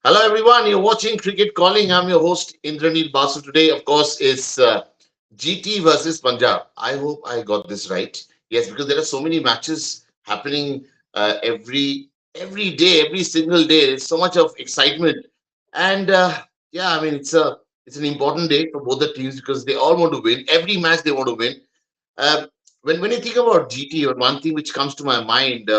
Hello, everyone. You're watching Cricket Calling. I'm your host, Indranil Basu. Today, of course, is GT versus Punjab. I hope I got this right. Yes, because there are so many matches happening every day, every single day. There's so much of excitement, and yeah, I mean it's an important day for both the teams because they all want to win. Every match they want to win. Uh, when you think about GT, one thing which comes to my mind.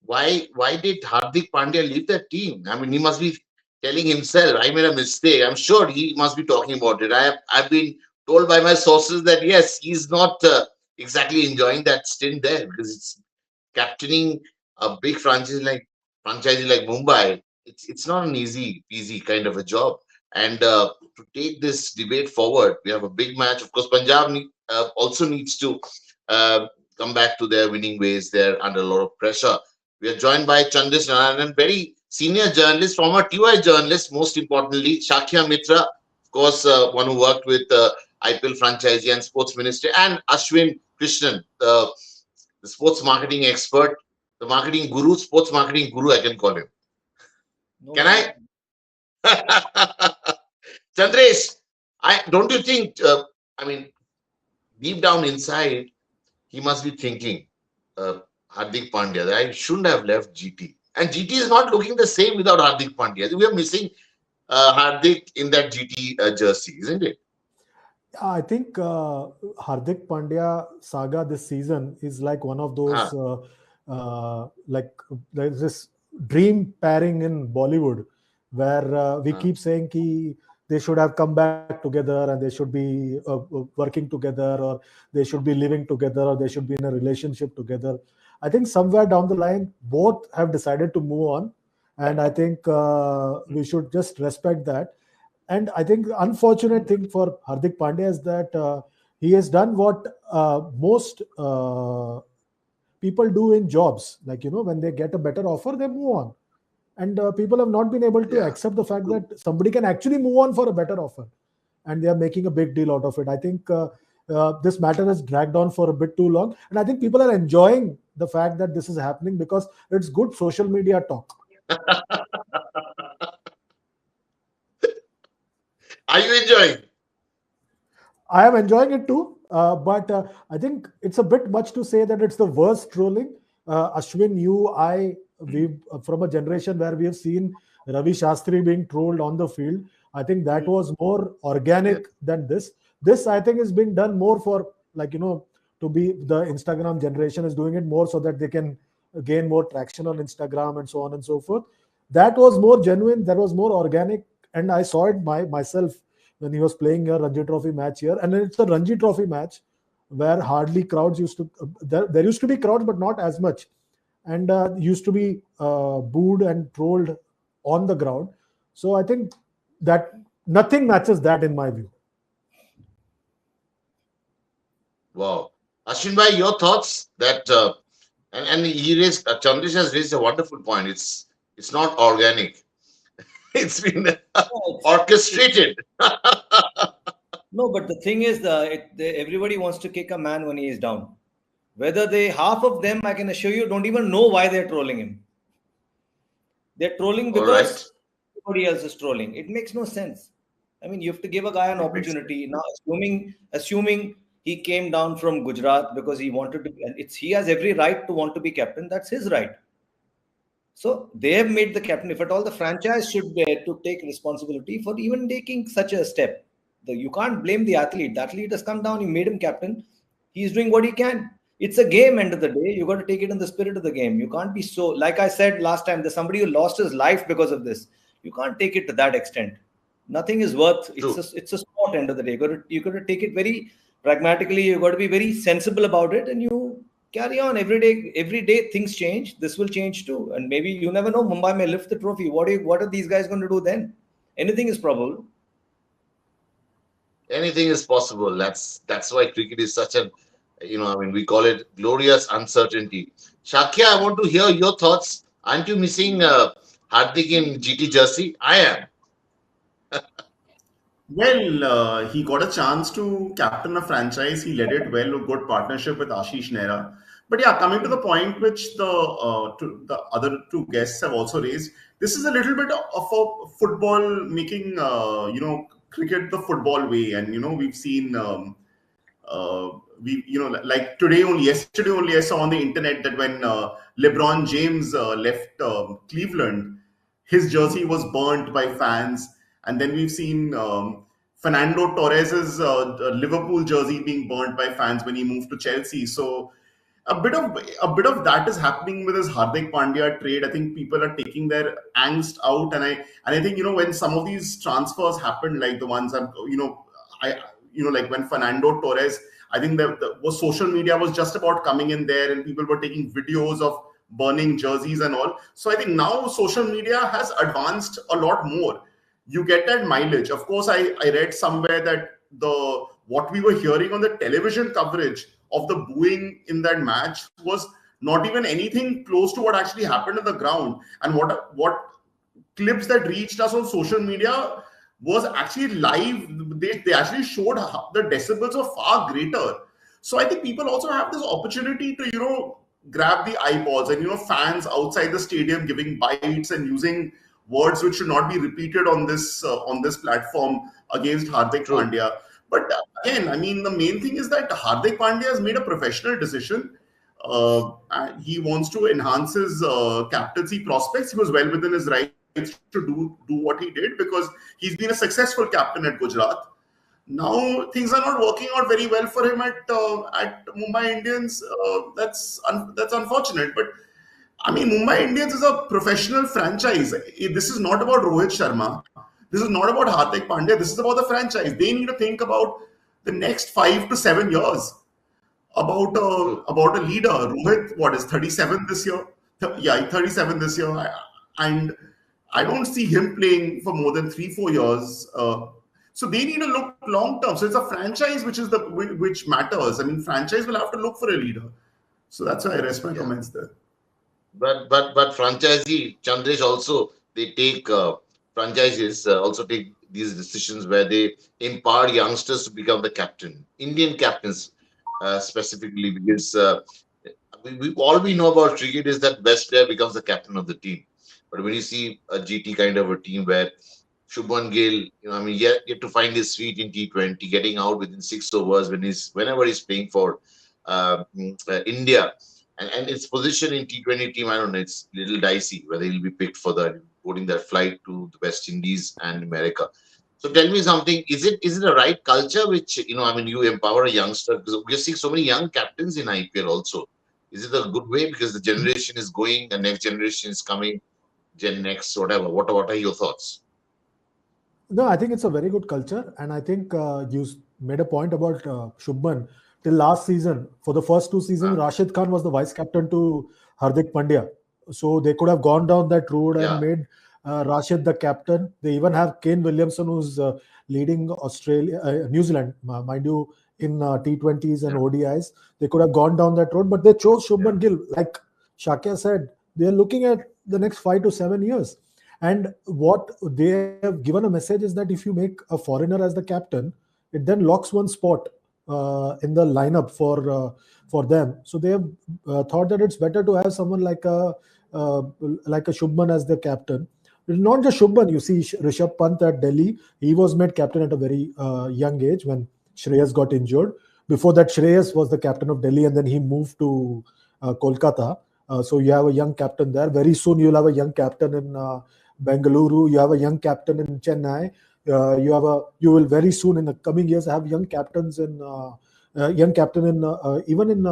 Why did Hardik Pandya leave that team? I mean, he must be telling himself, I made a mistake. I'm sure he must be talking about it. I've been told by my sources that yes, he's not exactly enjoying that stint there because it's captaining a big franchise like Mumbai. It's not an easy kind of a job. And to take this debate forward, we have a big match. Of course, also needs to uh, come back to their winning ways. They're under a lot of pressure. We are joined by Chandris Narayanan, very senior journalist, former TOI journalist, most importantly, Shakya Mitra, of course, one who worked with IPL franchisee and sports minister, and Ashwin Krishnan, the sports marketing expert, the marketing guru, sports marketing guru, I can call him. No, Can I? Chandresh, don't you think, I mean, deep down inside, he must be thinking, Hardik Pandya, that I shouldn't have left GT. And GT is not looking the same without Hardik Pandya. We are missing Hardik in that GT jersey, isn't it? I think Hardik Pandya saga this season is like one of those like there's this dream pairing in Bollywood where we keep saying they should have come back together and they should be working together or they should be living together or they should be in a relationship together. I think somewhere down the line both have decided to move on, and I think we should just respect that. And I think the unfortunate thing for Hardik Pandya is that he has done what most people do in jobs. Like, when they get a better offer, they move on. And people have not been able to accept the fact that somebody can actually move on for a better offer. And they are making a big deal out of it. I think this matter has dragged on for a bit too long. And I think people are enjoying the fact that this is happening because it's good social media talk. Are you enjoying? I am enjoying it too, but I think it's a bit much to say that it's the worst trolling. Ashwin, we from a generation where we have seen Ravi Shastri being trolled on the field. I think that was more organic than this. This, I think, is being done more for to be the Instagram generation is doing it more so that they can gain more traction on Instagram and so on and so forth. That was more genuine. That was more organic. And I saw it myself when he was playing a Ranji Trophy match here. And it's a Ranji Trophy match where hardly crowds used to... There used to be crowds, but not as much. And used to be booed and trolled on the ground. So I think that nothing matches that in my view. Wow. Ashwin bhai, your thoughts that... and Chandrish has raised a wonderful point. It's not organic. It's been orchestrated. No, but the thing is, everybody wants to kick a man when he is down. Whether half of them, I can assure you, don't even know why they're trolling him. They're trolling because everybody else is trolling. It makes no sense. I mean, you have to give a guy an opportunity. Now, assuming he came down from Gujarat because he wanted to, he has every right to want to be captain. That's his right. So they have made the captain. If at all, the franchise should to take responsibility for even taking such a step. You can't blame the athlete. The athlete has come down. You made him captain. He's doing what he can. It's a game. End of the day, you got to take it in the spirit of the game. You can't be so. Like I said last time, there's somebody who lost his life because of this. You can't take it to that extent. Nothing is worth. It's a sport. End of the day, you got to take it very pragmatically. You got to be very sensible about it, and you carry on every day. Things change. This will change too, and maybe you never know. Mumbai may lift the trophy. What are these guys going to do then? Anything is probable. Anything is possible. That's why cricket is such an, we call it glorious uncertainty. Shakya, I want to hear your thoughts. Aren't you missing Hardik in GT jersey? I am. Well, he got a chance to captain a franchise. He led it well, a good partnership with Ashish Nehra. But yeah, coming to the point which the other two guests have also raised, this is a little bit of a football making, cricket the football way. And, we've seen, like yesterday only, I saw on the internet that when LeBron James left Cleveland, his jersey was burnt by fans, and then we've seen Fernando Torres's Liverpool jersey being burnt by fans when he moved to Chelsea. So a bit of that is happening with his Hardik Pandya trade. I think people are taking their angst out, and I think when some of these transfers happen, like the ones I like when Fernando Torres, I think was social media was just about coming in there, and people were taking videos of burning jerseys and all. So I think now social media has advanced a lot more. You get that mileage. Of course, I read somewhere that the what we were hearing on the television coverage of the booing in that match was not even anything close to what actually happened on the ground. And what clips that reached us on social media was actually live. They actually showed the decibels are far greater. So I think people also have this opportunity to grab the eyeballs, and fans outside the stadium giving bites and using words which should not be repeated on this platform against Hardik True. Pandya. But again, I mean, the main thing is that Hardik Pandya has made a professional decision. And he wants to enhance his captaincy prospects. He was well within his rights to do what he did, because he's been a successful captain at Gujarat. Now things are not working out very well for him at Mumbai Indians. That's unfortunate. But I mean, Mumbai Indians is a professional franchise. This is not about Rohit Sharma. This is not about Hardik Pandya. This is about the franchise. They need to think about the next 5 to 7 years, about a leader. Rohit, what is 37 this year? Yeah, 37 this year, and I don't see him playing for more than 3 4 years. So they need to look long term. So it's a franchise which matters. I mean, franchise will have to look for a leader. So that's why I rest my Yeah. comments there. But franchisee Chandresh also, they take franchises also take these decisions where they empower youngsters to become the captain, Indian captains specifically, because all we know about cricket is that best player becomes the captain of the team. But when you see a GT kind of a team where Shubman Gill, I mean, yet to find his feet in T20, getting out within 6 overs whenever he's playing for India, and its position in T20 team, I don't know, it's a little dicey whether he'll be picked for boarding that flight to the West Indies and America. So tell me something: is it a right culture which I mean, you empower a youngster, because we're seeing so many young captains in IPL also. Is it a good way because the generation is going, the next generation is coming, Gen Next, whatever? What are your thoughts? No, I think it's a very good culture, and I think made a point about Shubman. Till last season, for the first two seasons, Uh, Rashid Khan was the vice captain to Hardik Pandya, so they could have gone down that road and yeah, made Rashid the captain. They even have Kane Williamson, who's leading New Zealand, mind you, in T20s and yeah, ODIs. They could have gone down that road, but they chose yeah, Shubman Gill. Like Shakya said, they are looking at the next 5 to 7 years. And what they have given a message is that if you make a foreigner as the captain, it then locks one spot in the lineup for them. So they have thought that it's better to have someone like a Shubman as the captain. It's not just Shubman. You see Rishabh Pant at Delhi. He was made captain at a very young age when Shreyas got injured. Before that, Shreyas was the captain of Delhi, and then he moved to Kolkata. So you have a young captain there. Very soon you'll have a young captain in Bengaluru. You have a young captain in Chennai. You will very soon in the coming years have young captain in even in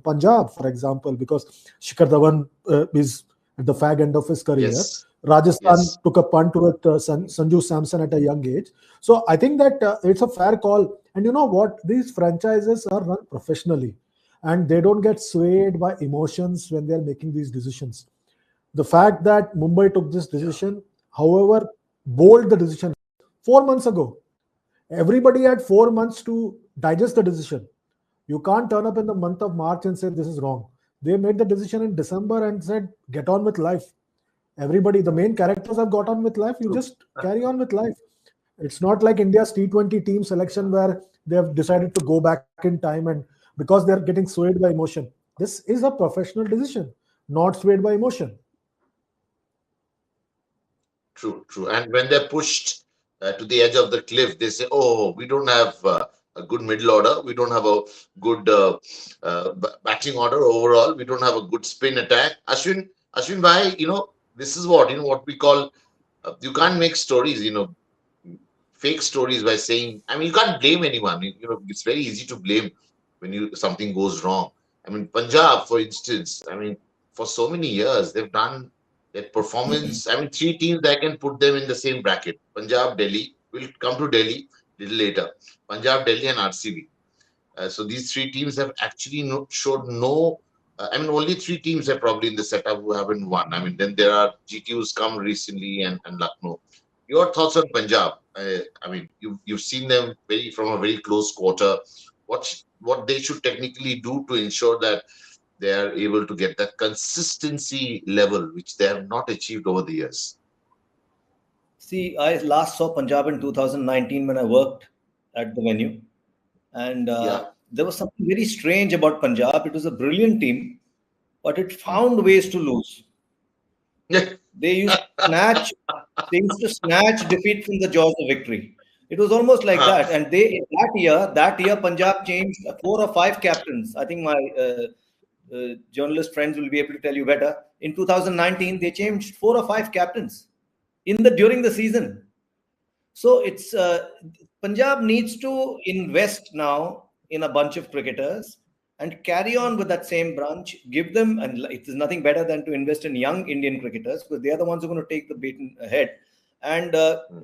Punjab, for example, because Shikhar Dhawan is at the fag end of his career. yes, Rajasthan yes, took a punt with Sanju Samson at a young age. So I think that it's a fair call. And you know what? These franchises are run professionally, and they don't get swayed by emotions when they are making these decisions. The fact that Mumbai took this yeah, decision, however bold the decision, 4 months ago, everybody had 4 months to digest the decision. You can't turn up in the month of March and say this is wrong. They made the decision in December and said, get on with life. Everybody, the main characters have got on with life. You true. just carry on with life. It's not like India's T20 team selection where they have decided to go back in time and because they're getting swayed by emotion. This is a professional decision, not swayed by emotion. True, true. And when they're pushed to the edge of the cliff, they say, "Oh, we don't have a good middle order. We don't have a good batting order overall. We don't have a good spin attack." Ashwin, bhai, this is what we call. You can't make stories, fake stories by saying. I mean, you can't blame anyone. It's very easy to blame when something goes wrong. I mean, Punjab, for instance. I mean, for so many years they've done their performance. I mean, three teams I can put them in the same bracket. Punjab, Delhi. We'll come to Delhi a little later. Punjab, Delhi, and RCB. So these three teams have actually showed no. I mean, only three teams are probably in the setup who haven't won. I mean, then there are GTUs come recently and Lucknow. Your thoughts on Punjab? I mean, you've seen them from a very close quarter. What they should technically do to ensure that they are able to get that consistency level which they have not achieved over the years. See, I last saw Punjab in 2019 when I worked at the venue, and Yeah. there was something very strange about Punjab. It was a brilliant team, but it found ways to lose. Yeah. They used to snatch, they used to snatch defeat from the jaws of victory. It was almost like that. And that year, Punjab changed four or five captains. I think my journalist friends will be able to tell you better. In 2019, they changed four or five captains during the season. So it's Punjab needs to invest now in a bunch of cricketers and carry on with that same branch. Give them, and it is nothing better than to invest in young Indian cricketers because they are the ones who are going to take the baton ahead and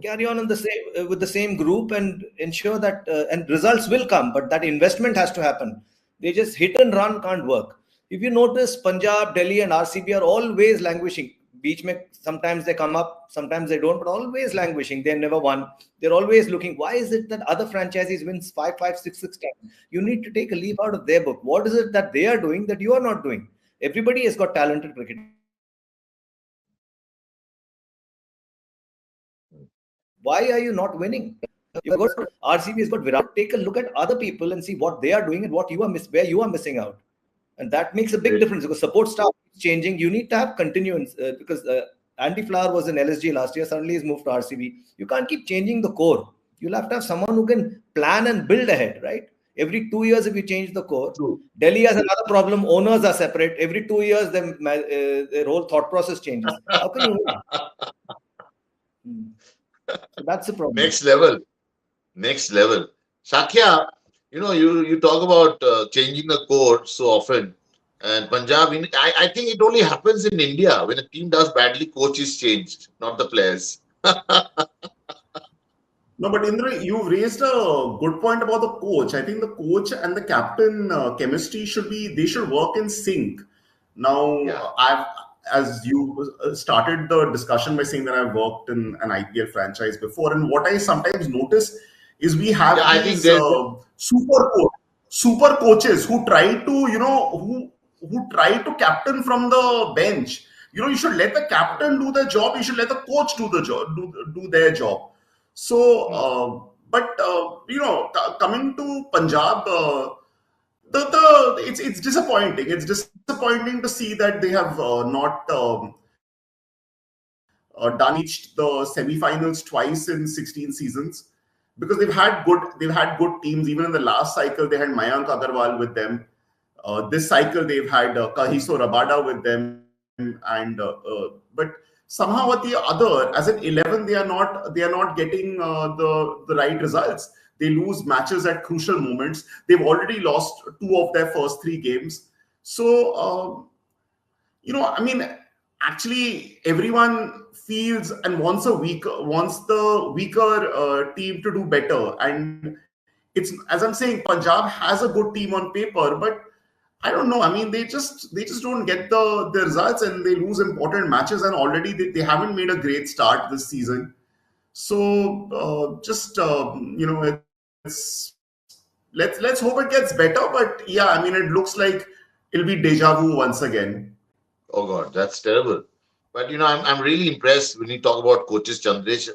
carry on in the same with the same group and ensure that and results will come. But that investment has to happen. They just hit and run can't work. If you notice, Punjab, Delhi, and RCB are always languishing. Beach mein, sometimes they come up, sometimes they don't, but always languishing. They never won. They're always looking. Why is it that other franchises win 5, 5, 6 times? You need to take a leaf out of their book. What is it that they are doing that you are not doing? Everybody has got talented cricketers. Why are you not winning? You've got RCB has got Virat. Take a look at other people and see what they are doing and what where you are missing out. And that makes a big difference because support staff is changing. You need to have continuance because Andy Flower was in LSG last year. Suddenly he's moved to RCB. You can't keep changing the core. You'll have to have someone who can plan and build ahead, right? Every 2 years, if you change the core, Delhi has another problem. Owners are separate. Every 2 years, their whole thought process changes. How can you win? So that's the problem. Next level. Shakya, you talk about changing the core so often. And Punjab, I think it only happens in India when a team does badly, coach is changed, not the players. No, but Indra, you've raised a good point about the coach. I think the coach and the captain chemistry they should work in sync. Now, as you started the discussion by saying that I've worked in an IPL franchise before, and what I sometimes notice is we have these super coaches who try to, who try to captain from the bench. You should let the captain do the job. You should let the coach do the job, do their job. So, coming to Punjab, it's disappointing. It's disappointing to see that they have not reached the semi-finals twice in 16 seasons because they've had good teams. Even in the last cycle, they had Mayank Agarwal with them. This cycle, they've had Kagiso Rabada with them, but somehow or the other, as an 11, they are not getting the right results. They lose matches at crucial moments. They've already lost 2 of their first 3 games. So, I mean, actually, everyone feels and wants the weaker team to do better. And it's, as I'm saying, Punjab has a good team on paper, but I don't know. I mean, they just don't get the results and they lose important matches. And already they haven't made a great start this season. So let's hope it gets better. But yeah, I mean, it looks like it'll be deja vu once again. Oh God, that's terrible. But I'm really impressed when you talk about coaches, Chandresh.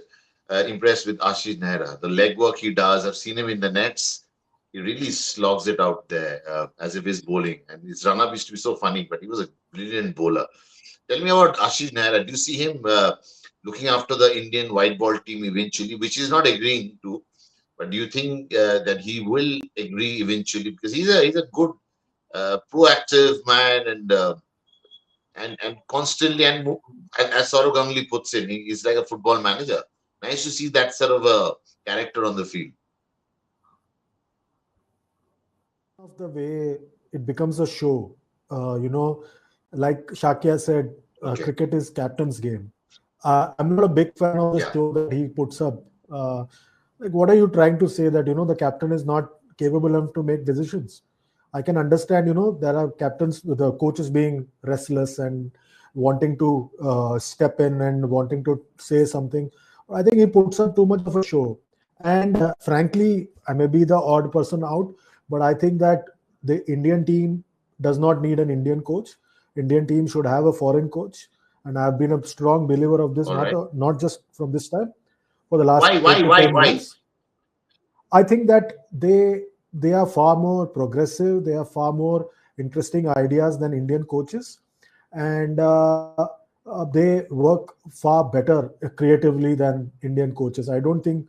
impressed with Ashish Nehra. The leg work he does, I've seen him in the nets. He really slogs it out there as if he's bowling. And his run up used to be so funny, but he was a brilliant bowler. Tell me about Ashish Nehra. Do you see him looking after the Indian white ball team eventually, which he's not agreeing to? But do you think that he will agree eventually? Because he's a good, proactive man, and constantly, and as Saurav Ganguly puts in, he's like a football manager. Nice to see that sort of a character on the field. Of the way it becomes a show, like Shakya said, Okay. cricket is captain's game. I'm not a big fan of the Yeah. show that he puts up. Like, what are you trying to say, that the captain is not capable enough to make decisions? I can understand, there are captains, the coaches being restless and wanting to step in and wanting to say something. I think he puts up too much of a show. And frankly, I may be the odd person out, but I think that the Indian team does not need an Indian coach. Indian team should have a foreign coach, and I've been a strong believer of this, All right. not just from this time, for the last Why? 8 Why? to Why? 10 Why? years. I think that they are far more progressive. They have far more interesting ideas than Indian coaches, and they work far better creatively than Indian coaches. I don't think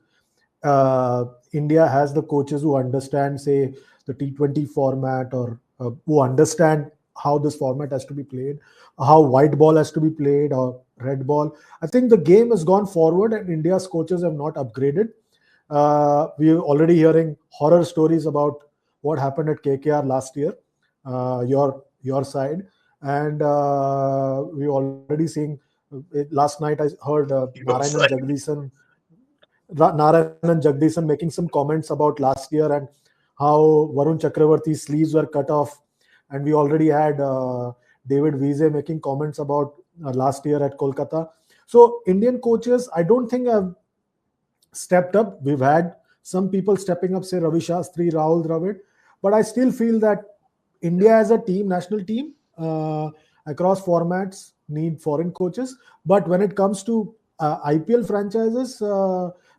India has the coaches who understand, say, the T20 format, or who understand how this format has to be played, how white ball has to be played, or red ball. I think the game has gone forward, and India's coaches have not upgraded. We're already hearing horror stories about what happened at KKR last year, your side, and we already seeing. Last night I heard Your side. Narayan and Jagdishan making some comments about last year, and how Varun Chakravarti's sleeves were cut off. And we already had David Wiese making comments about last year at Kolkata. So Indian coaches, I don't think have stepped up. We've had some people stepping up, say Ravi Shastri, Rahul Dravid, but I still feel that India as a team, national team, across formats, need foreign coaches. But when it comes to IPL franchises,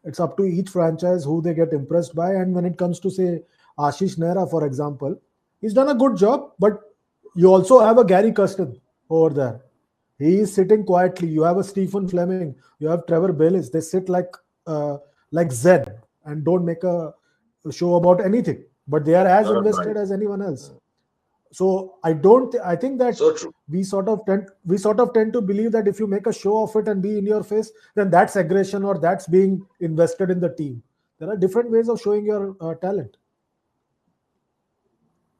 it's up to each franchise who they get impressed by. And when it comes to, say, Ashish Nehra, for example, he's done a good job, but you also have a Gary Custon over there. He is sitting quietly. You have a Stephen Fleming. You have Trevor Bayliss. They sit like Zen and don't make a show about anything. But they are as You're invested right. as anyone else. So I don't. I think that So true. we sort of tend to believe that if you make a show of it and be in your face, then that's aggression, or that's being invested in the team. There are different ways of showing your talent.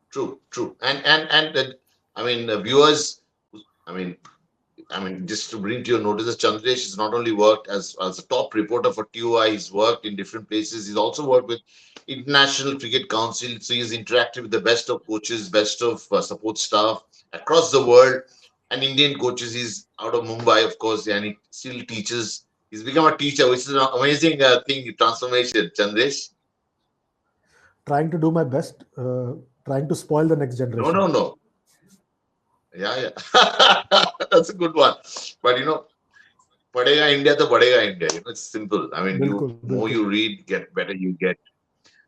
True. True. And I mean, viewers. I mean, just to bring to your notice, that Chandresh has not only worked as a top reporter for TOI, he's worked in different places. He's also worked with International Cricket Council. So he's interacted with the best of coaches, best of support staff across the world, and Indian coaches. He's out of Mumbai, of course, and he still teaches. He's become a teacher, which is an amazing thing, transformation, Chandresh. Trying to do my best, trying to spoil the next No, generation. no, no. Yeah, yeah. That's a good one. But Padega India to Padega India. It's simple. I mean, you Bilkul, more bilkul. you read, get better you get.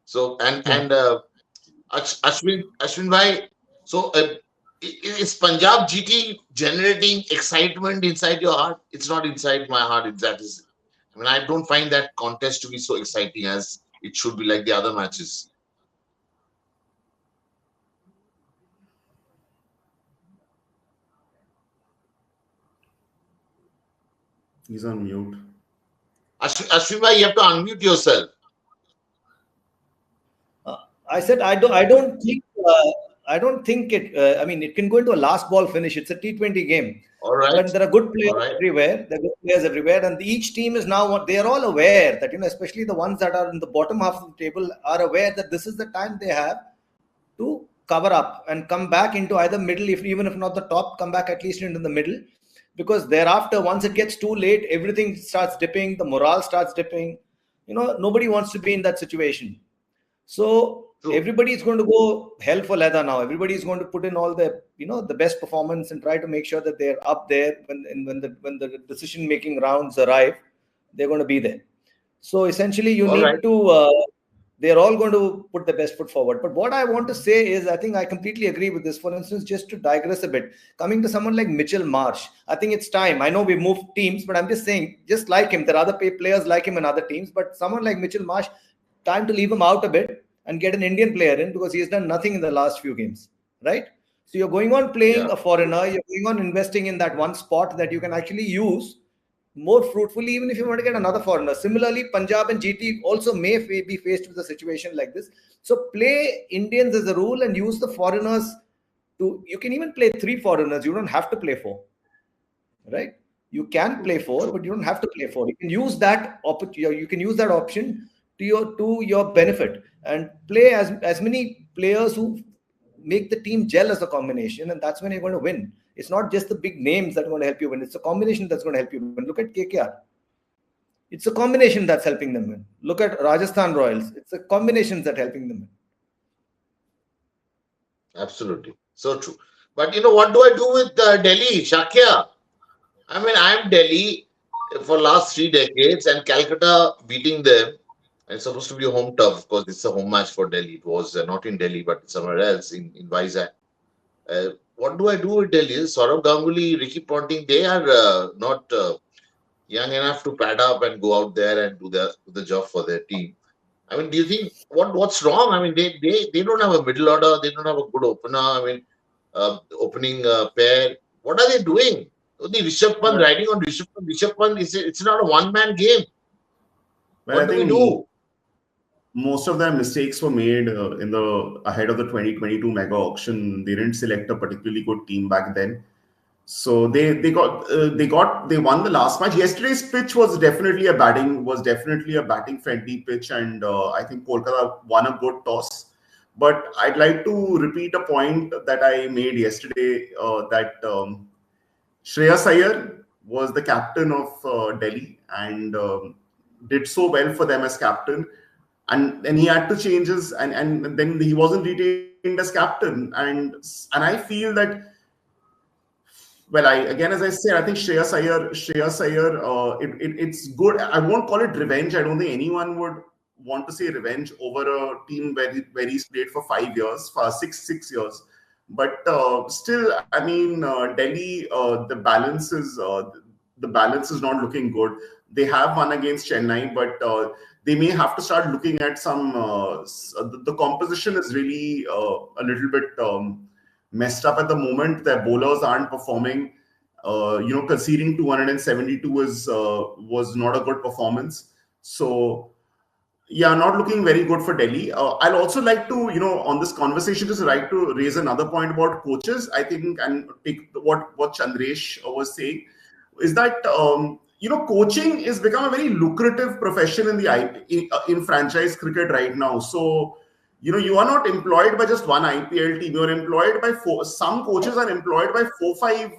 So Yeah. and Ashwin bhai. So is Punjab GT generating excitement inside your heart? It's not inside my heart. It's that is. I mean, I don't find that contest to be so exciting as it should be, like the other matches. He's on mute. Ashwin bhai, you have to unmute yourself. I said I don't. I don't think it. I mean, it can go into a last ball finish. It's a T20 game, All right, but there are good all players right. everywhere. There are good players everywhere, and each team is now. They are all aware that especially the ones that are in the bottom half of the table, are aware that this is the time they have to cover up and come back into either middle, if even if not the top, come back at least into the middle, because thereafter, once it gets too late, everything starts dipping. The morale starts dipping. Nobody wants to be in that situation. So True. everybody is going to go hell for leather now. Everybody is going to put in all the the best performance and try to make sure that they're up there when the decision making rounds arrive. They're going to be there. So essentially, you All right. need to. They're all going to put the best foot forward. But what I want to say is, I think I completely agree with this. For instance, just to digress a bit, coming to someone like Mitchell Marsh, I think it's time. I know we moved teams, but I'm just saying, just like him, there are other players like him in other teams. But someone like Mitchell Marsh, time to leave him out a bit and get an Indian player in, because he has done nothing in the last few games, right? So you're going on playing Yeah. a foreigner, you're going on investing in that one spot that you can actually use more fruitfully, even if you want to get another foreigner. Similarly, Punjab and GT also may be faced with a situation like this. So play Indians as a rule and use the foreigners to. You can even play three foreigners. You don't have to play four, right? You can True. play four, True. but you don't have to play four. You can use that opportunity. You can use that option to your benefit and play as many players who make the team gel as a combination, and that's when you're going to win. It's not just the big names that are going to help you win. It's a combination that's going to help you win. Look at KKR. It's a combination that's helping them win. Look at Rajasthan Royals. It's a combination that's helping them win. Absolutely. So true. But what do I do with Delhi, Shakya? I mean, I'm Delhi for last 3 decades, and Calcutta beating them. And it's supposed to be a home turf. Of course, it's a home match for Delhi. It was not in Delhi, but somewhere else in Vizag. What do I do with Delhi? Saurav Ganguly, Ricky Ponting, they are not young enough to pad up and go out there and do the job for their team. I mean, do you think what's wrong? I mean, they don't have a middle order. They don't have a good opener. I mean, opening pair. What are they doing? Only Rishabh Pant Well, riding on Rishabh Pant. Rishabh Pant it's not a one-man game. well, I What do we think do? most of their mistakes were made in the ahead of the 2022 mega auction. They didn't select a particularly good team back then. So they won the last match. Yesterday's pitch was definitely a batting friendly pitch, and I think Kolkata won a good toss. But I'd like to repeat a point that I made yesterday, that Shreyas Iyer was the captain of Delhi, and did so well for them as captain. And then he had to change his, and then he wasn't retained as captain. And I feel that, well, as I say, I think Shreyas Iyer, it's good. I won't call it revenge. I don't think anyone would want to say revenge over a team where he's played for 5 years, for six years. But still, I mean, Delhi, the balance is not looking good. They have won against Chennai, but they may have to start looking at some. The composition is really a little bit messed up at the moment. Their bowlers aren't performing. Conceding 272 was not a good performance. So yeah, not looking very good for Delhi. I'll also like to, on this conversation, just like to raise another point about coaches. I think, and take what Chandresh was saying, is that coaching is become a very lucrative profession in franchise cricket right now. So you are not employed by just one IPL team. You are employed by four. Some coaches are employed by 4, 5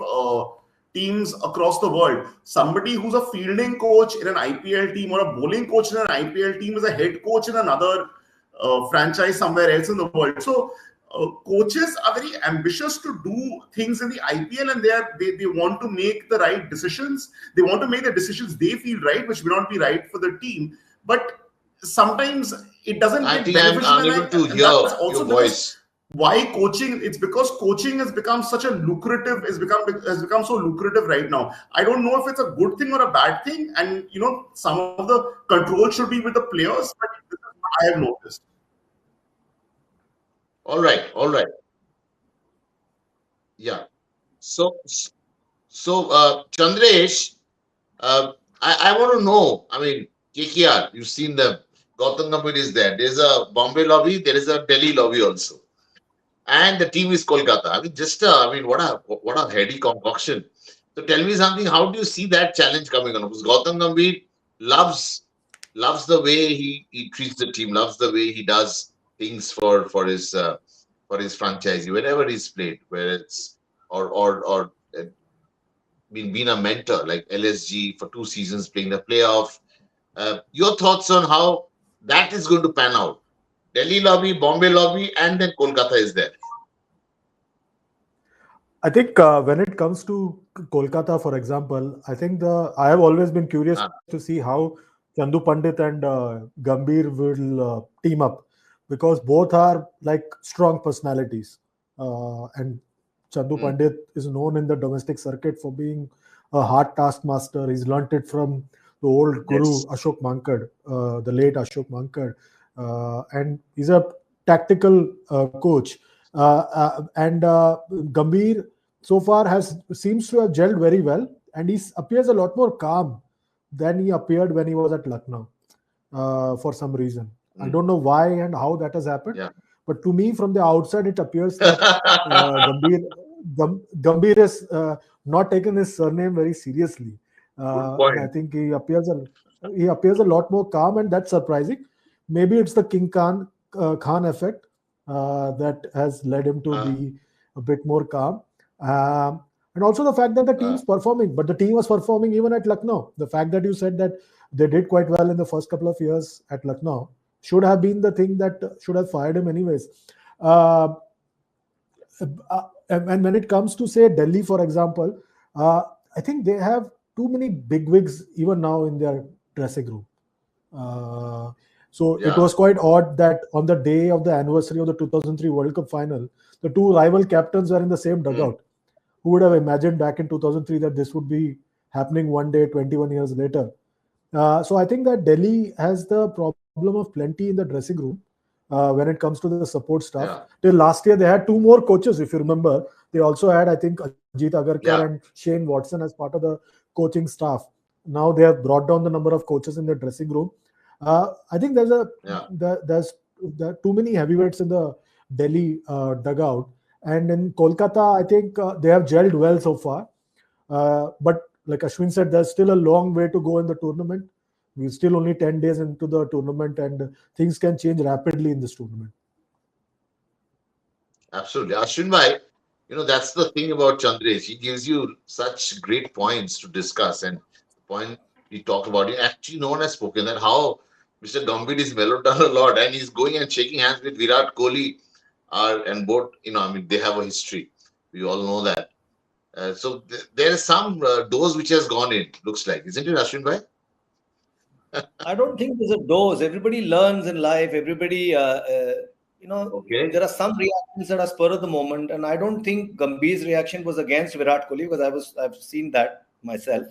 teams across the world. Somebody who's a fielding coach in an IPL team or a bowling coach in an IPL team is a head coach in another franchise somewhere else in the world. So coaches are very ambitious to do things in the IPL, and they want to make the right decisions. They want to make the decisions they feel right, which may not be right for the team. But sometimes it doesn't I get think I'm beneficial, unable to and that's hear also your because voice. why coaching. It's because coaching has become such a lucrative has become so lucrative right now. I don't know if it's a good thing or a bad thing, and some of the control should be with the players, but this is what I have noticed. All right. All right. Yeah. So Chandresh, I want to know. I mean, KKR, you've seen them. Gautam Gambhir is there. There's a Bombay lobby. There is a Delhi lobby also, and the team is Kolkata. I mean, I mean, what a heady concoction. So tell me something. How do you see that challenge coming on? Because Gautam Gambhir loves loves the way he treats the team, loves the way he does things for his franchise wherever he's played, where it's or been a mentor like LSG for 2 seasons playing the playoff. Your thoughts on how that is going to pan out? Delhi lobby, Bombay lobby, and then Kolkata is there. I think when it comes to Kolkata, for example, I think I have always been curious Ah, to see how Chandu Pandit and Gambhir will team up, because both are like strong personalities. And Chandu Mm. Pandit is known in the domestic circuit for being a hard taskmaster. He's learnt it from the old guru Yes. Ashok Mankad, the late Ashok Mankad, and he's a tactical coach. And Gambhir so far has seems to have gelled very well, and he appears a lot more calm than he appeared when he was at Lucknow, for some reason. I Mm. don't know why and how that has happened, Yeah. but to me, from the outside, it appears that Gambhir has not taken his surname very seriously, Good and I point. think he appears a lot more calm, and that's surprising. Maybe it's the Khan effect that has led him to Uh, be a bit more calm. And also the fact that the uh, team's performing, but the team was performing even at Lucknow. The fact that you said that they did quite well in the first couple of years at Lucknow should have been the thing that should have fired him anyways. Uh, and when it comes to say Delhi, for example, uh, I think they have too many bigwigs even now in their dressing room. Uh, so it yeah. was quite odd that on the day of the anniversary of the 2003 World Cup final, the two rival captains were in the same Mm. dugout. Who would have imagined back in 2003 that this would be happening one day, 21 years later? So I think that Delhi has the problem of plenty in the dressing room when it comes to the support staff. Yeah. Till last year, they had two more coaches, if you remember. They also had, I think, Ajit Agarkar and Yeah. Shane Watson as part of the coaching staff. Now they have brought down the number of coaches in the dressing room. I think Yeah. there are too many heavyweights in the Delhi dugout. And in Kolkata, I think they have gelled well so far. But like Ashwin said, there's still a long way to go in the tournament. We're still only 10 days into the tournament, and things can change rapidly in this tournament. Absolutely. Ashwin bhai, that's the thing about Chandresh. He gives you such great points to discuss. And the point we talk about, actually, no one has spoken that how Mr. Gambhir is mellowed down a lot and he's going and shaking hands with Virat Kohli. And both, I mean, they have a history. We all know that. So there is some dose which has gone in, looks like. Isn't it, Ashwin bhai? I don't think there's a dose. Everybody learns in life. Everybody, Okay. there are some reactions that are spur of the moment, and I don't think Gambhir's reaction was against Virat Kohli because I've seen that myself.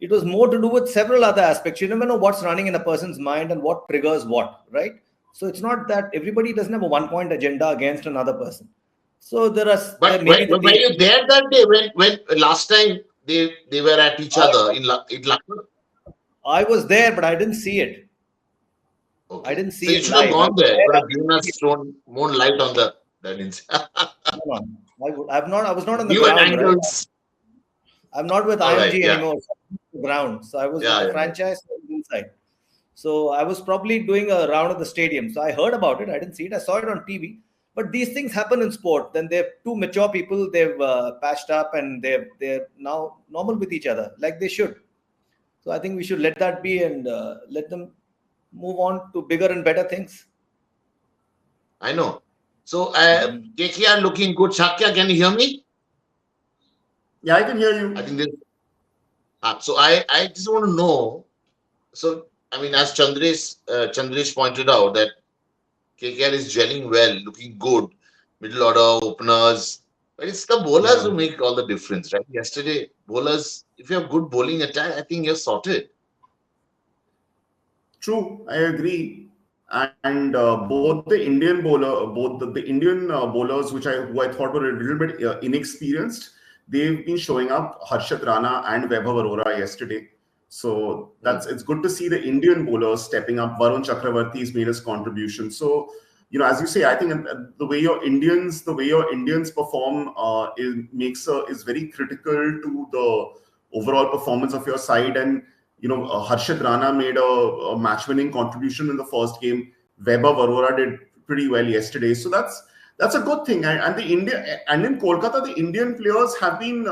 It was more to do with several other aspects. You never know what's running in a person's mind and what triggers what, right? So it's not that everybody doesn't have a one-point agenda against another person. So there But may be the were team. you there that day when last time they were at each I, other in Lucknow? I was there, but I didn't see it. I Okay. didn't So see you it should have live. I gone was there. there. Could I have given didn't see us it. thrown more light on that incident. No, no. I've not. I was not on the Newer ground, right? angles. I'm not with All right. IMG Yeah. anymore. So I'm on the ground. So I was with Yeah. the Yeah. franchise inside. So I was probably doing a round of the stadium. So I heard about it. I didn't see it. I saw it on TV. But these things happen in sport. Then they're two mature people. They've patched up and they're now normal with each other, like they should. So I think we should let that be and let them move on to bigger and better things. I know. So Mhm. KKR looking good. Shakya, can you hear me? Yeah, I can hear I you. think this. So I just want to know. So I mean, as Chandresh pointed out that KKR is gelling well, looking good, middle order openers. But it's the bowlers Yeah, who make all the difference, right? Yesterday, bowlers, if you have good bowling attack, I think you're sorted. true. I agree. And both the Indian bowler, both the Indian bowlers, who I thought were a little bit inexperienced, they've been showing up. Harshit Rana and Vaibhav Arora yesterday. So Hmm. it's good to see the Indian bowlers stepping up. Varun Chakravarti's made his contribution. So as you say, I think the way your Indians perform is very critical to the overall performance of your side. And Harshit Rana made a match-winning contribution in the first game. Vaibhav Arora did pretty well yesterday, so that's a good thing. And in Kolkata, the Indian players have been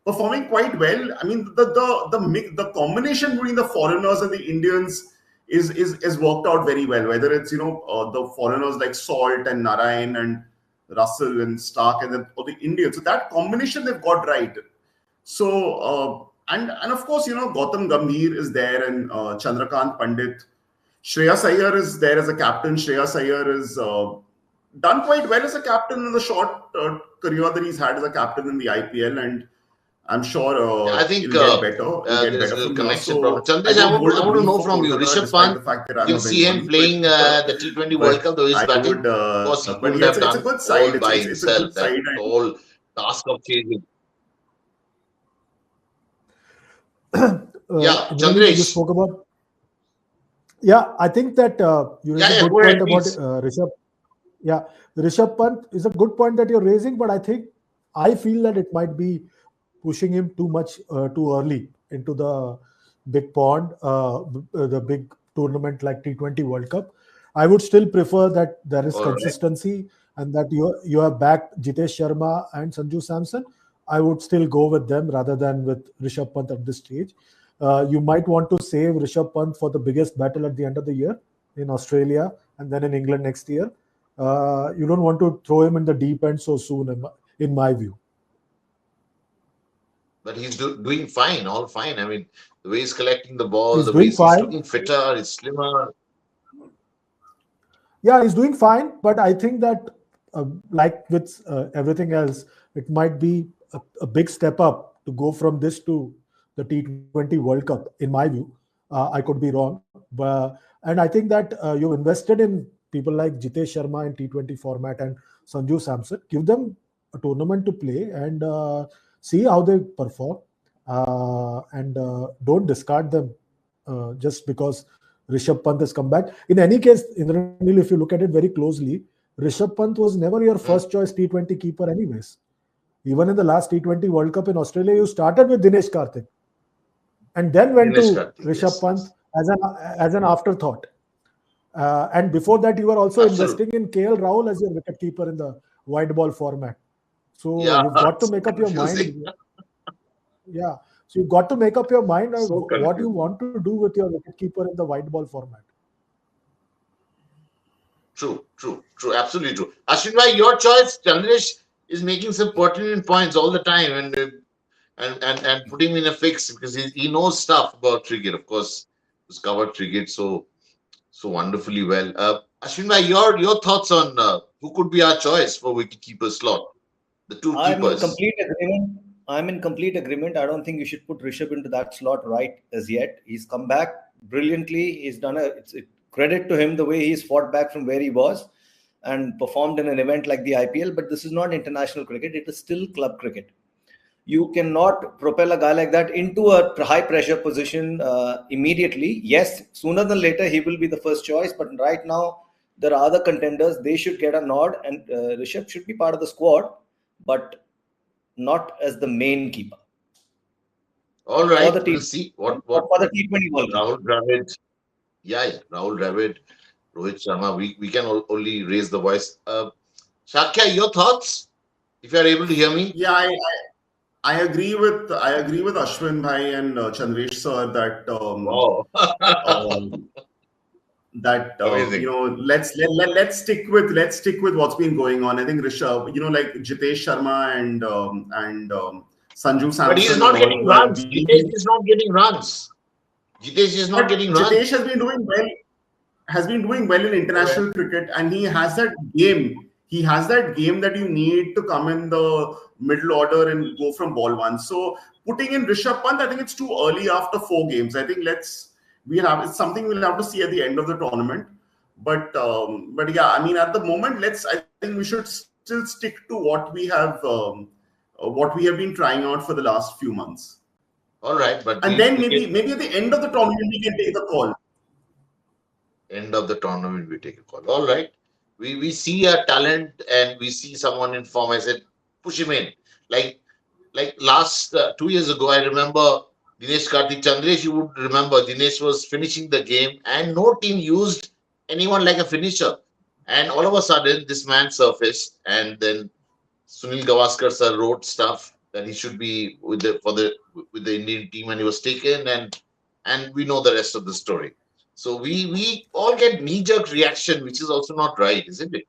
performing quite well. I mean, the combination between the foreigners and the Indians is worked out very well. Whether it's the foreigners like Salt and Narayan and Russell and Stark, and then or the Indians, so that combination they've got right. So and of course, Gautam Gambhir is there, and Chandrakant Pandit. Shreyas Iyer is there as a captain. Shreyas Iyer is done quite well as a captain in the short career that he's had as a captain in the IPL, and I'm sure I think it'll get better. It'll get there is better a from here. connection problem. So I Chandresh, don't hold I a want to brief know for from you. Kolkata, Rishabh despite Pant, the fact that you I'm can a see him Bengali. playing the T20 World But Cup, though he's I batting. would. Of course, he But couldn't yeah, have it's a done good side. all It's by it's a himself good that side. whole task of chasing. Yeah, Indrani, you Chandresh. spoke about. Yeah, I think that you Yeah, raised a yeah, good go ahead, point about please. Rishabh. Yeah, Rishabh Pant is a good point that you're raising, but I feel that it might be pushing him too much too early into the big pond, the big tournament like T20 World Cup. I would still prefer that there is All right. consistency and that you have backed Jitesh Sharma and Sanju Samson. I would still go with them rather than with Rishabh Pant at this stage. You might want to save Rishabh Pant for the biggest battle at the end of the year in Australia and then in England next year. You don't want to throw him in the deep end so soon, in my view. But he's doing fine, all fine. I mean, the way he's collecting the ball, He's the way doing he's fine. looking fitter, he's slimmer. Yeah, he's doing fine, but I think that, like with everything else, it might be a big step up to go from this to the T20 World Cup. In my view, I could be wrong, but and I think that you've invested in people like Jitesh Sharma in T20 format and Sanju Samson. Give them a tournament to play and see how they perform, and don't discard them just because Rishabh Pant has come back. In any case, Indranil, if you look at it very closely, Rishabh Pant was never your Hmm? first choice T20 keeper, anyways. Even in the last T20 World Cup in Australia, you started with Dinesh Karthik and then went Dinesh to Karthik, Rishabh yes, Pant yes. as an afterthought. And before that, you were also Absolutely. investing in KL Rahul as your wicketkeeper in the white ball format. So Yeah, you've got to so make up your mind. confusing. Yeah. So you've got to make up your mind of So what you confusing. want to do with your wicketkeeper in the white ball format. True, true, true, absolutely true. Ashwin bhai, your choice, Chandresh is making some pertinent points all the time and putting me in a fix because he knows stuff about cricket. Of course, he's covered cricket so wonderfully well. Ashwin bhai, your thoughts on who could be our choice for wicketkeeper slot? The two I'm in keepers. complete agreement. I'm in complete agreement. I don't think you should put Rishabh into that slot right as yet. He's come back brilliantly. He's done it's a credit to him the way he's fought back from where he was and performed in an event like the IPL. But this is not international cricket. It is still club cricket. You cannot propel a guy like that into a high pressure position immediately. Yes, sooner than later he will be the first choice, but right now there are other contenders. They should get a nod, and Rishabh should be part of the squad, but not as the main keeper All for right, the we'll T see for the T20 World Cup. Rahul Dravid. Yeah, Rahul Dravid, Rohit Sharma. We can only raise the voice. Shakya, your thoughts? If you are able to hear me. Yeah, I agree with Ashwin Bhai and Chandresh sir that Wow. um, Amazing. let's stick with what's been going on. I think Rishabh, like Jitesh Sharma and Sanju But he is Samson and not all getting who have runs. Jitesh been. is not getting runs. Jitesh is not But getting Jitesh runs. has been doing well in All right. international cricket, and he has that game. He has that game that you need to come in the middle order and go from ball one. So putting in Rishabh Pant, I think it's too early after 4 games. I think it's something we'll have to see at the end of the tournament. But yeah, I mean, at the moment, I think we should still stick to what we have been trying out for the last few months, All right. But and we then can maybe at the end of the tournament we can take a call. end of the tournament we take a call. All right. We see a talent and we see someone in form. I said push him in. Like last 2 years ago, I remember Dinesh Karthik Chandresh. You would remember Dinesh was finishing the game, and no team used anyone like a finisher. And all of a sudden, this man surfaced, and then Sunil Gavaskar sir wrote stuff that he should be with the Indian team, and he was taken, and we know the rest of the story. So we all get knee jerk reaction, which is also not right, isn't it?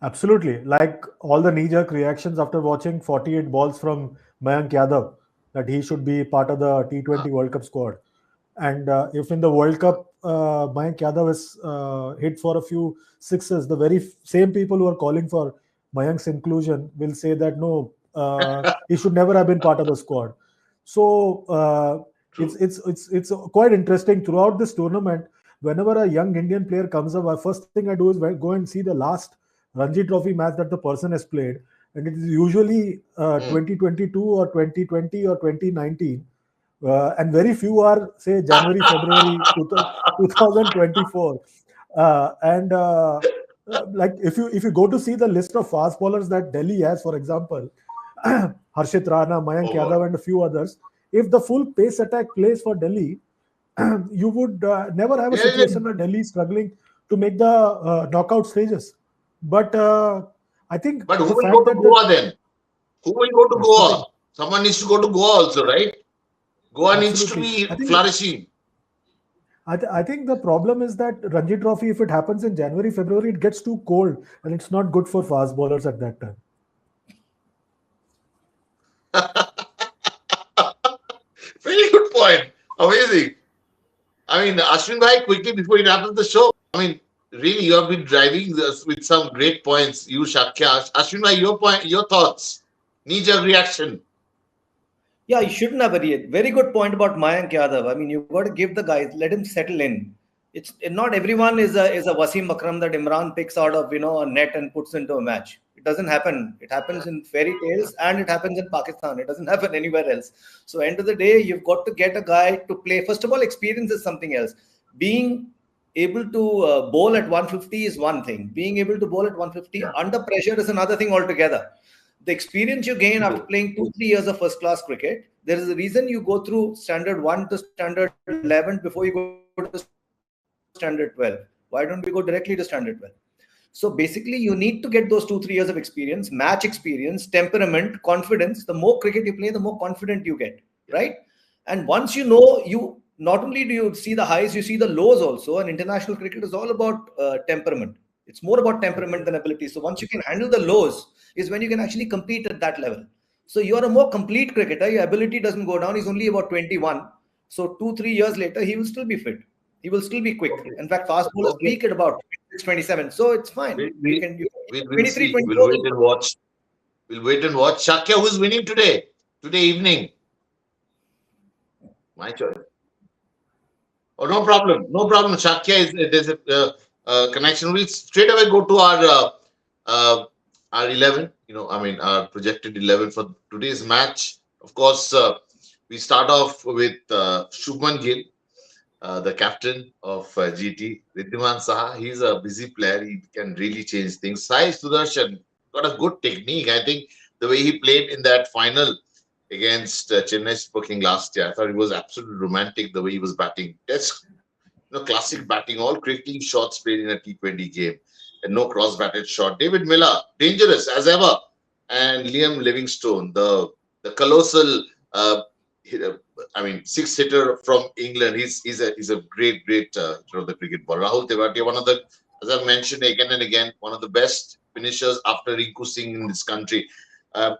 Absolutely. Like all the knee jerk reactions after watching 48 balls from Mayank Yadav. that he should be part of the T20 World Cup squad. And if in the World Cup, Mayank Yadav is hit for a few sixes, the very same people who are calling for Mayank's inclusion will say that no, he should never have been part of the squad. So it's quite interesting throughout this tournament. Whenever a young Indian player comes up, first thing I do is go and see the last Ranji Trophy match that the person has played, and it is usually 2022 or 2020 or 2019. And very few are, say, January, February 2024. And like if you go to see the list of fast bowlers that Delhi has, for example, Harshit Rana, Mayank Yadav, and a few others, if the full pace attack plays for Delhi, you would never have a situation where Delhi is struggling to make the knockout stages. But I think. But who will go to Goa then? Who will go to Goa? Someone needs to go to Goa also, right? Goa needs to be flourishing. I think the problem is that Ranji Trophy, if it happens in January, February, it gets too cold and it's not good for fast bowlers at that time. Very good point. Amazing. I mean, Ashwin bhai, quickly before it happens the show, I mean, really, you have been driving this with some great points. You, Shakya. Ashwin bhai, your thoughts, knee-jerk reaction. Yeah, you shouldn't have a very good point about Mayank Yadav. I mean, you've got to give the guys, let him settle in. It's not everyone is a Wasim Akram that Imran picks out of a net and puts into a match. It doesn't happen. It happens in fairy tales and it happens in Pakistan. It doesn't happen anywhere else. So end of the day, you've got to get a guy to play. First of all, experience is something else. Being able to bowl at 150 is one thing. Being able to bowl at 150 under pressure is another thing altogether. The experience you gain after playing 2-3 years of first-class cricket, there is a reason you go through standard 1 to standard 11 before you go to standard 12. Why don't we go directly to standard 12? So basically, you need to get those 2-3 years of experience, match experience, temperament, confidence. The more cricket you play, the more confident you get, right? And once you know, you not only do you see the highs, you see the lows also. And international cricket is all about temperament. It's more about temperament than ability. So once you can handle the lows, is when you can actually compete at that level. So you're a more complete cricketer. Your ability doesn't go down. He's only about 21. So 2-3 years later, he will still be fit. He will still be quick. In fact, fast bowlers peak at about 26-27. So it's fine. We'll wait and watch. We'll wait and watch. Shakya, who's winning today? Today evening. My choice. Oh, no problem. No problem. Shakya, there's a connection. We'll straight away go to our 11, our projected 11 for today's match. Of course, we start off with Shubman Gill, the captain of GT. Riddhiman Saha, he's a busy player. He can really change things. Sai Sudarshan got a good technique. I think the way he played in that final against Chennai Super Kings last year, I thought it was absolutely romantic the way he was batting. That's classic batting, all quickly shots played in a T20 game. And no cross-batted shot. David Miller, dangerous as ever. And Liam Livingstone, the colossal, six-hitter from England. He's a great the cricket ball. Rahul Tewatia, one of the, as I've mentioned again and again, one of the best finishers after Rinku Singh in this country.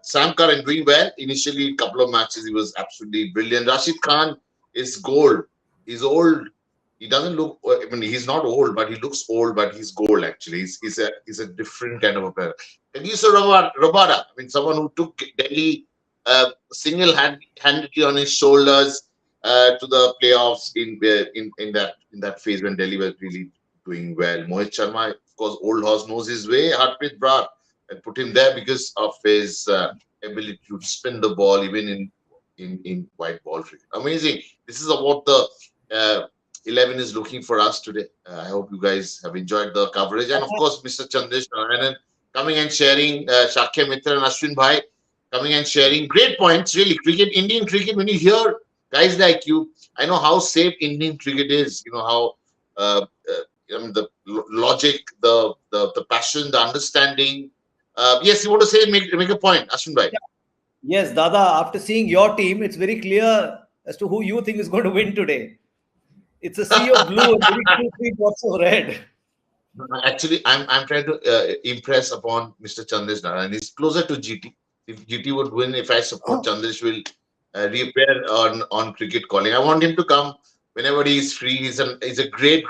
Sam Curran doing well. Initially, a couple of matches, he was absolutely brilliant. Rashid Khan is gold. He's old. He doesn't look. I mean, he's not old, but he looks old. But he's gold. Actually, he's a different kind of a player. And he's a Rabada. I mean, someone who took Delhi single-handedly on his shoulders to the playoffs in that phase when Delhi was really doing well. Mohit Sharma, of course, old horse knows his way. Harpreet Brar, I put him there because of his ability to spin the ball even in white ball cricket. Amazing. This is about the 11 is looking for us today. I hope you guys have enjoyed the coverage. And of course, Mr. Chandesh Narayanan coming and sharing, Shakya Mitra and Ashwin Bhai coming and sharing great points. Really, Indian cricket, when you hear guys like you, I know how safe Indian cricket is. You know how the logic, the passion, the understanding. Yes, you want to say, make a point, Ashwin Bhai. Yes, Dada, after seeing your team, it's very clear as to who you think is going to win today. It's a sea of blue and maybe 2-3 drops of red. Actually, I'm trying to impress upon Mr. Chandesh Narayan. He's closer to GT. If GT would win, if I support Chandesh will reappear on cricket calling. I want him to come whenever he's free. He's a great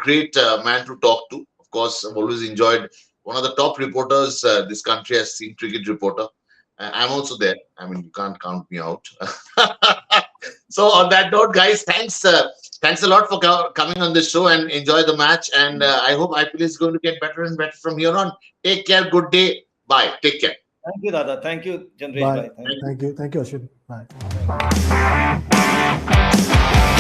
man to talk to. Of course, I've always enjoyed, one of the top reporters this country has seen, cricket reporter. I'm also there. I mean, you can't count me out. So on that note, guys, thanks a lot for coming on this show, and enjoy the match. And I hope IPL is going to get better and better from here on. Take care. Good day. Bye. Take care. Thank you, Dada. Thank you, Janresh. Bye. Bye. Thank you, Ashwin. Bye.